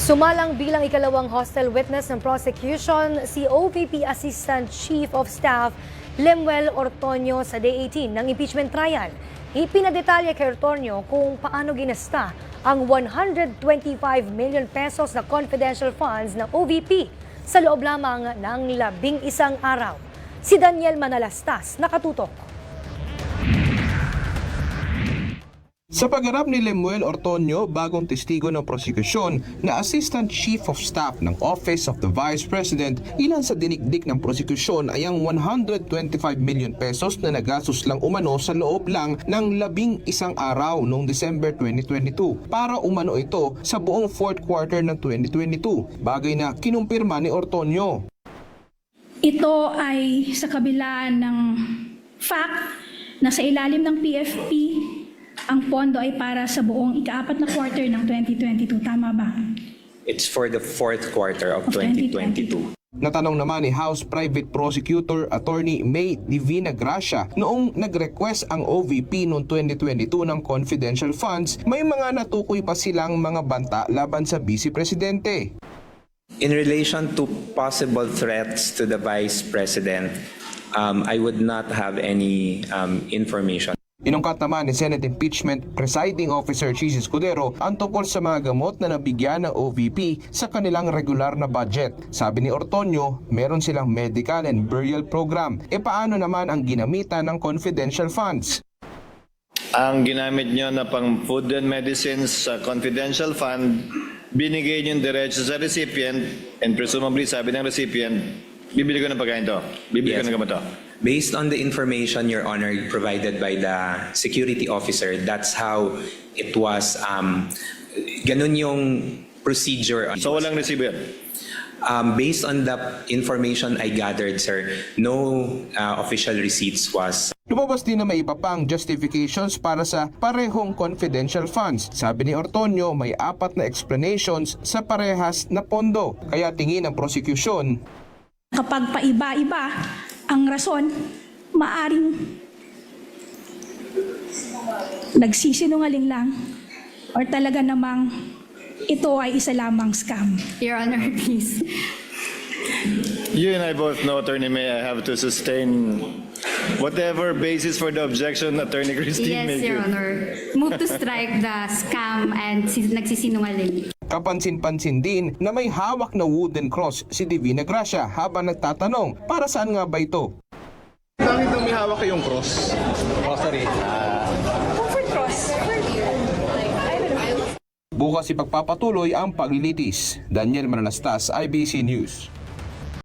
Sumalang bilang ikalawang hostile witness ng prosecution si OVP Assistant Chief of Staff Lemuel Ortonio sa Day 18 ng impeachment trial. Ipinadetalya kay Ortonio kung paano ginasta ang 125 million pesos na confidential funds ng OVP sa loob lamang ng 11 araw. Si Daniel Manalastas nakatutok. Sa pagharap ni Lemuel Ortonio, bagong testigo ng prosekusyon na Assistant Chief of Staff ng Office of the Vice President, ilan sa dinikdik ng prosekusyon ay ang 125 million pesos na nagastos lang umano sa loob lang ng 11 araw noong December 2022 para umano ito sa buong fourth quarter ng 2022, bagay na kinumpirma ni Ortonio. Ito ay sa kabila ng fact na sa ilalim ng PFP, ang pondo ay para sa buong ika-4 na quarter ng 2022. Tama ba? It's for the fourth quarter of 2022. Natanong naman ni House Private Prosecutor Attorney May Divina Gracia noong nag-request ang OVP noong 2022 ng confidential funds, may mga natukoy pa silang mga banta laban sa Vice Presidente. In relation to possible threats to the Vice President, I would not have any information. Inungkat naman ni Senate Impeachment Presiding Officer Chis Escudero ang tungkol sa mga gamot na nabigyan ng OVP sa kanilang regular na budget. Sabi ni Ortonio, meron silang medical and burial program. E paano naman ang ginamitan ng confidential funds? Ang ginamit nyo na pang food and medicines sa confidential fund, binigay nyo diretso sa recipient and presumably sabi ng recipient, bibili ko ng pagkain to, bibili ko ng gamot to. Based on the information, Your Honor, provided by the security officer, that's how it was, ganun yung procedure. So walang resibo yan? Based on the information I gathered, sir, no official receipts was. Lumabas din na may iba pang justifications para sa parehong confidential funds. Sabi ni Ortonio, may 4 na explanations sa parehas na pondo. Kaya tingin ng prosecution, Kapag paiba-iba ang rason, maaring nagsisinungaling lang or talaga namang ito ay isa lamang scam. Your Honor, please. You and I both know, Attorney May, I have to sustain whatever basis for the objection Attorney Christine may Yes, Your give. Honor. Move to strike the scam and nagsisinungaling. kapansin-pansin din na may hawak na wooden cross si Divina Gracia habang nagtatanong, para saan nga ba ito? Bakit nung may hawak kayong cross? Rosary. Comfort cross. Bukas ipagpapatuloy ang paglilitis. Daniel Manalastas, IBC News.